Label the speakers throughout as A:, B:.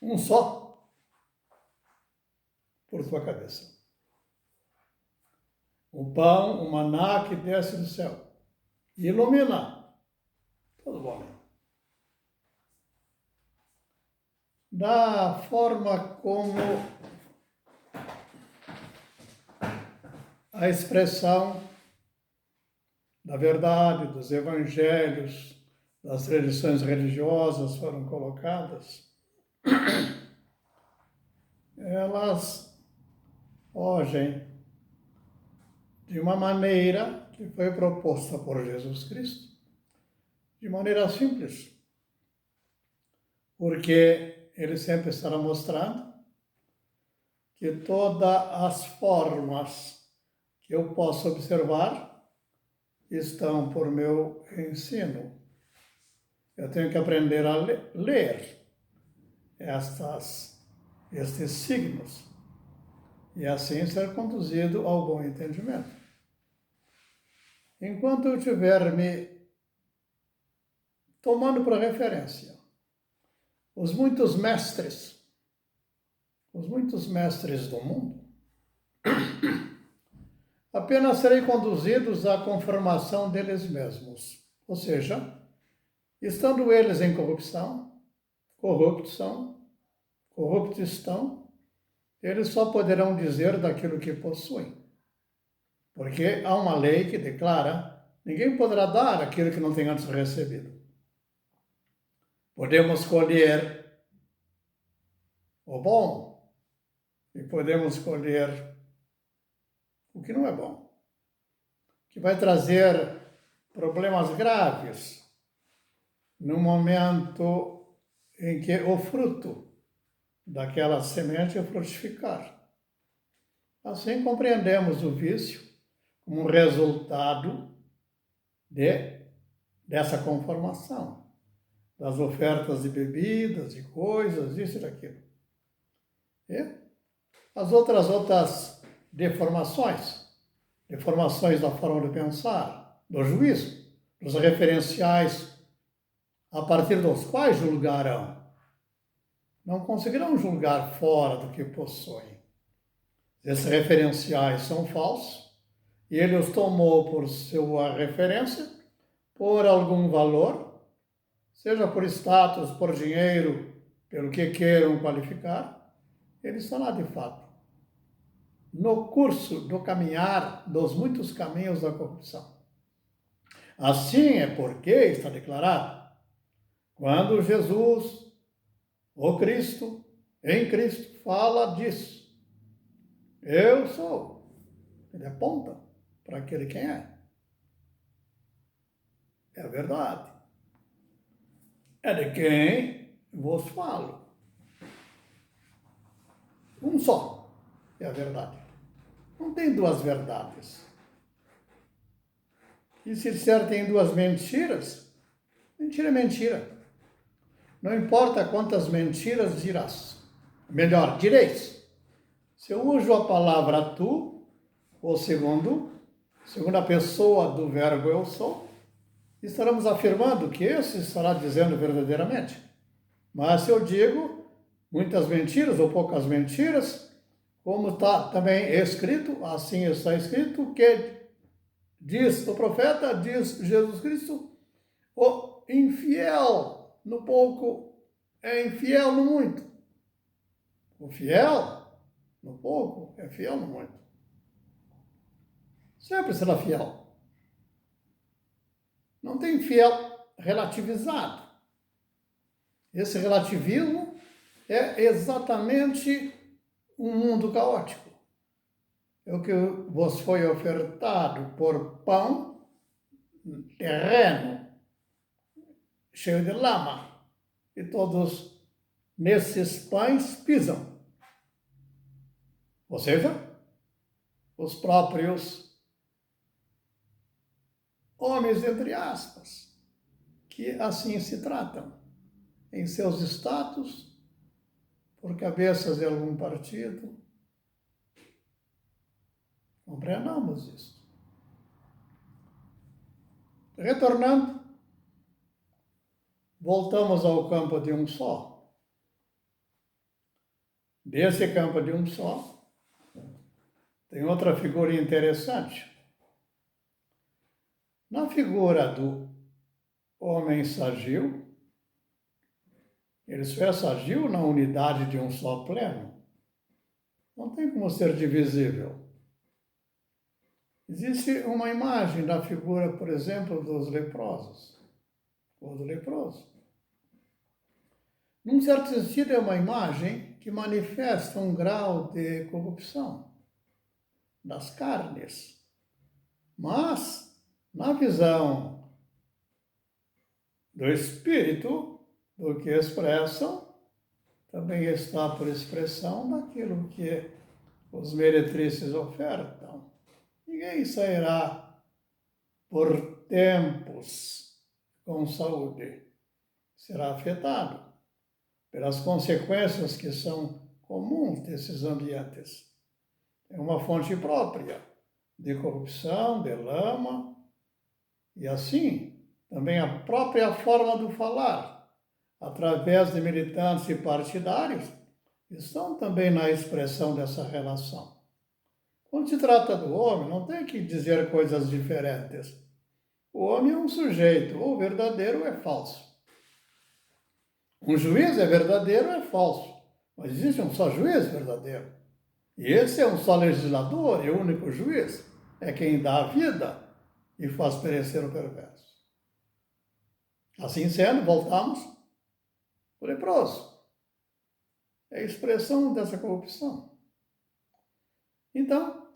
A: um só, por tua cabeça. O pão, o maná que desce do céu, e ilumina todo homem. Da forma como a expressão da verdade, dos evangelhos, das tradições religiosas foram colocadas, elas fogem de uma maneira que foi proposta por Jesus Cristo, de maneira simples, porque ele sempre estará mostrando que todas as formas que eu posso observar estão por meu ensino. Eu tenho que aprender a ler estes signos e assim ser conduzido ao bom entendimento. Enquanto eu estiver me tomando para referência os muitos mestres do mundo, apenas serei conduzidos à conformação deles mesmos, ou seja, estando eles em corrupção, eles só poderão dizer daquilo que possuem. Porque há uma lei que declara: ninguém poderá dar aquilo que não tem antes recebido. Podemos colher o bom e podemos colher o que não é bom, que vai trazer problemas graves no momento em que o fruto daquela semente frutificar. Assim compreendemos o vício como um resultado dessa conformação, das ofertas de bebidas, de coisas, isso e daquilo. E as outras deformações da forma de pensar, do juízo, dos referenciais a partir dos quais julgarão. Não conseguirão julgar fora do que possuem. Esses referenciais são falsos e ele os tomou por sua referência, por algum valor, seja por status, por dinheiro, pelo que queiram qualificar, ele está lá de fato, no curso do caminhar dos muitos caminhos da corrupção. Assim é porque está declarado, quando Jesus, o Cristo, em Cristo, fala disso, eu sou, ele aponta para aquele quem é. É a verdade. É de quem vos falo. Um só é a verdade. Não tem duas verdades. E se disser tem duas mentiras, mentira é mentira. Não importa quantas mentiras dirás. Melhor, direis. Se eu uso a palavra tu, ou segunda pessoa do verbo eu sou, estaremos afirmando que esse estará dizendo verdadeiramente. Mas se eu digo muitas mentiras ou poucas mentiras, como está também escrito, assim está escrito, que diz o profeta, diz Jesus Cristo, o infiel no pouco é infiel no muito. O fiel no pouco é fiel no muito. Sempre será fiel. Não tem fiel relativizado. Esse relativismo é exatamente um mundo caótico. É o que vos foi ofertado por pão terreno, cheio de lama, e todos nesses pães pisam. Ou seja, os próprios homens, entre aspas, que assim se tratam, em seus status, por cabeças de algum partido. Compreendamos isso. Retornando, voltamos ao campo de um só. Desse campo de um só, tem outra figura interessante. Na figura do homem sadio, ele só é sadio na unidade de um só pleno. Não tem como ser divisível. Existe uma imagem da figura, por exemplo, dos leprosos, ou do leproso. Num certo sentido, é uma imagem que manifesta um grau de corrupção das carnes. Mas, na visão do espírito, do que expressam, também está por expressão daquilo que os meretrizes ofertam. Ninguém sairá por tempos com saúde. Será afetado pelas consequências que são comuns desses ambientes. É uma fonte própria de corrupção, de lama, e assim também a própria forma do falar, através de militantes e partidários, estão também na expressão dessa relação. Quando se trata do homem, não tem que dizer coisas diferentes. O homem é um sujeito, ou verdadeiro ou é falso. Um juiz é verdadeiro ou é falso, mas existe um só juiz verdadeiro. E esse é um só legislador, e o único juiz é quem dá a vida e faz perecer o perverso. Assim sendo, voltamos ao leproso. É a expressão dessa corrupção. Então,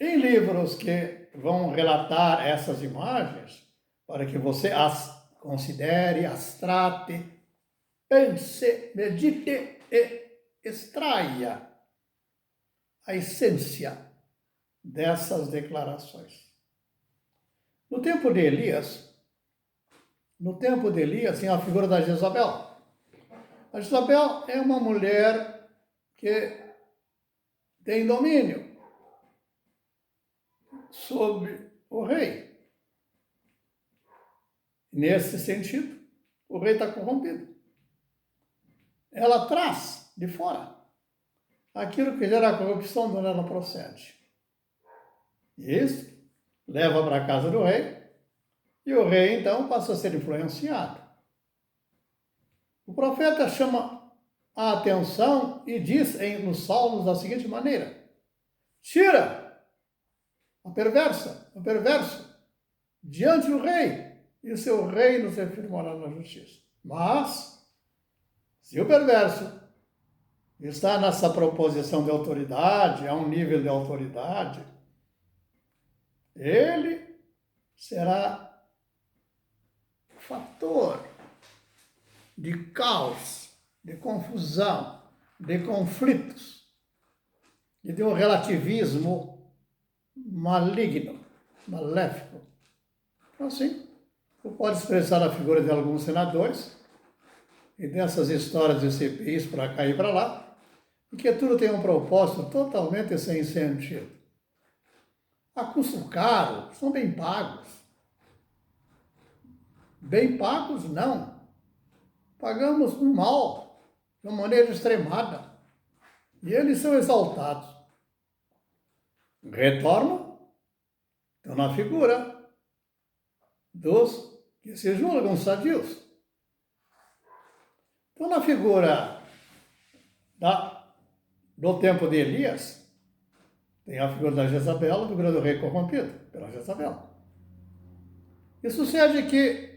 A: em livros que vão relatar essas imagens, para que você as considere, as trate, pense, medite e extraia a essência dessas declarações. No tempo de Elias, tem a figura da Jezabel. A Jezabel é uma mulher que tem domínio sobre o rei. Nesse sentido, o rei está corrompido. Ela traz de fora aquilo que gera a corrupção de onde ela procede. E isso leva para a casa do rei, e o rei, então, passa a ser influenciado. O profeta chama a atenção e diz nos Salmos da seguinte maneira: tira o perverso, diante do rei, e o seu reino se firmará na justiça. Mas, se o perverso está nessa proposição de autoridade, a um nível de autoridade, ele será fator de caos, de confusão, de conflitos e de um relativismo maligno, maléfico. Assim, você pode expressar a figura de alguns senadores e dessas histórias de CPIs para cá e para lá, e que tudo tem um propósito totalmente sem sentido. A custo caro, são bem pagos. Bem pagos, não. Pagamos um mal, de uma maneira extremada. E eles são exaltados. Retornam, estão na figura dos que se julgam sadios. Então, na figura do tempo de Elias, tem a figura da Jezabel, a figura do rei corrompido pela Jezabel. E sucede que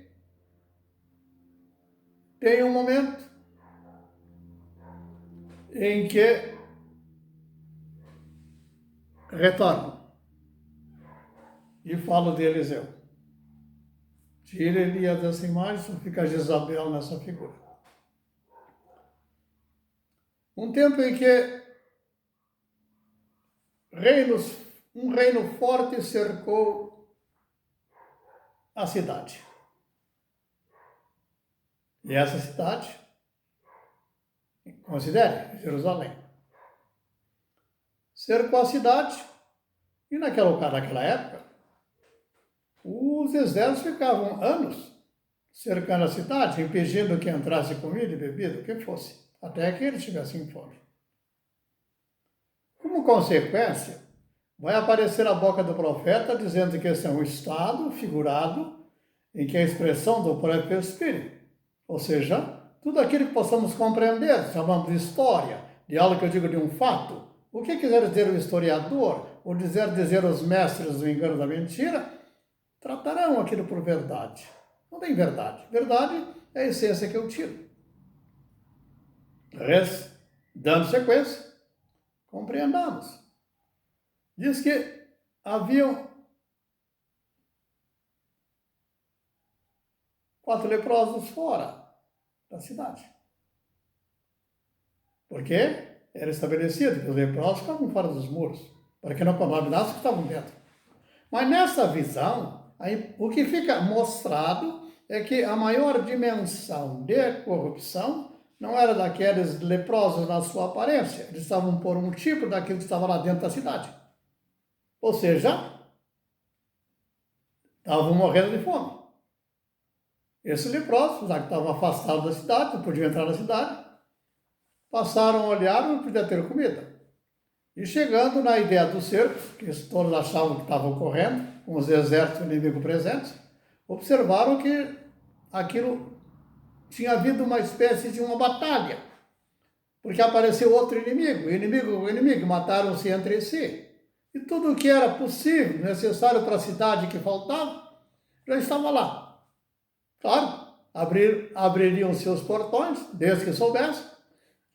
A: tem um momento em que retornam e falam de Eliseu. Tira Elias dessa imagem, só fica Jezabel nessa figura. Um tempo em que um reino forte cercou a cidade. E essa cidade, considere, Jerusalém, cercou a cidade e naquela época, os exércitos ficavam anos cercando a cidade, impedindo que entrasse comida e bebida, o que fosse, até que eles tivessem fome. Como consequência, vai aparecer a boca do profeta dizendo que esse é um estado figurado em que a expressão do próprio Espírito, ou seja, tudo aquilo que possamos compreender, chamamos de história, de algo que eu digo de um fato. O que quiser dizer o historiador, ou dizer os mestres do engano da mentira, tratarão aquilo por verdade. Não tem verdade. Verdade é a essência que eu tiro. Dando sequência, compreendamos. Diz que haviam 4 leprosos fora da cidade. Por quê? Era estabelecido que os leprosos ficavam fora dos muros, para que não contaminassem os que estavam dentro. Mas nessa visão, aí, o que fica mostrado é que a maior dimensão de corrupção não era daqueles leprosos na sua aparência, eles estavam por um tipo daquilo que estava lá dentro da cidade. Ou seja, estavam morrendo de fome. Esses leprosos, já que estavam afastados da cidade, não podiam entrar na cidade, passaram a olhar e não podiam ter comida. E chegando na ideia do cerco, que todos achavam que estava ocorrendo, com os exércitos inimigos presentes, observaram que aquilo tinha havido uma espécie de uma batalha, porque apareceu outro inimigo, o inimigo, mataram-se entre si. E tudo o que era possível, necessário para a cidade que faltava, já estava lá. Claro, abririam seus portões, desde que soubessem,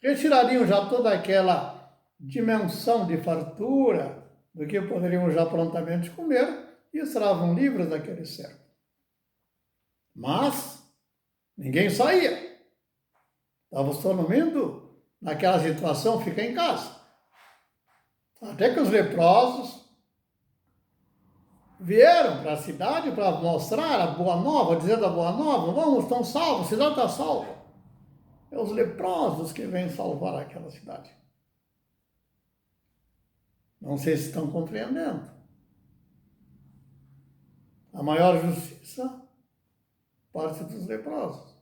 A: retirariam já toda aquela dimensão de fartura do que poderiam já prontamente comer e estavam livres daquele cerco. Mas ninguém saía. Estavam todo mundo naquela situação, fica em casa. Até que os leprosos vieram para a cidade para mostrar a boa nova, dizendo a boa nova, vamos, estão salvos, a cidade está salva. É os leprosos que vêm salvar aquela cidade. Não sei se estão compreendendo. A maior justiça parte dos leprosos.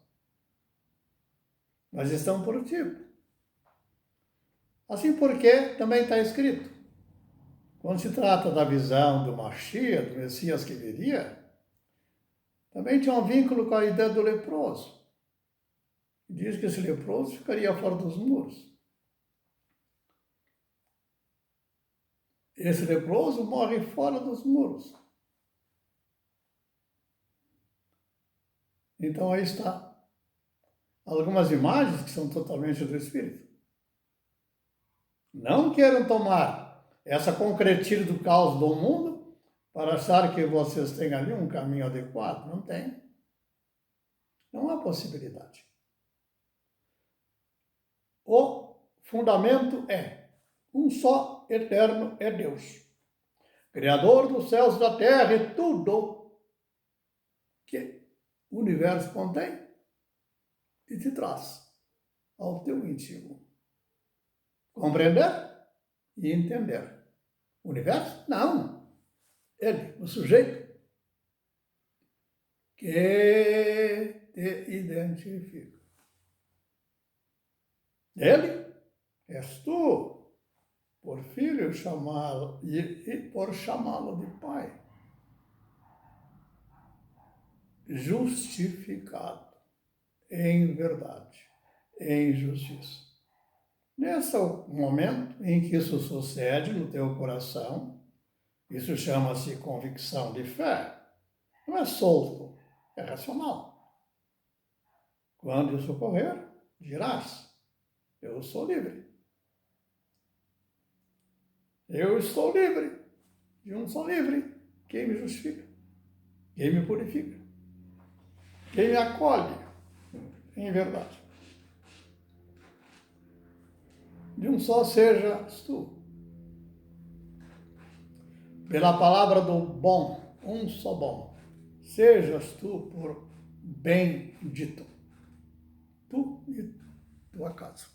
A: Mas estão por tipo. Assim porque também está escrito. Quando se trata da visão do Mashiach, do Messias que viria, também tinha um vínculo com a ideia do leproso. Diz que esse leproso ficaria fora dos muros. Esse leproso morre fora dos muros. Então aí está. Algumas imagens que são totalmente do Espírito. Não queiram tomar essa concretilha do caos do mundo para achar que vocês têm ali um caminho adequado. Não tem. Não há possibilidade. O fundamento é um só eterno é Deus. Criador dos céus e da terra e tudo que o universo contém e te traz ao teu íntimo. Compreender e entender. O universo? Não. Ele, o sujeito, que te identifica. Ele és tu, por filho chamá-lo e por chamá-lo de pai. Justificado em verdade, em justiça. Nesse momento em que isso sucede no teu coração, isso chama-se convicção de fé. Não é solto, é racional. Quando isso ocorrer, dirás, eu sou livre. Eu estou livre. De um só livre. Quem me justifica? Quem me purifica? Quem me acolhe? Em verdade. De um só sejas tu. Pela palavra do bom, um só bom. Sejas tu por bem dito. Tu e tua casa.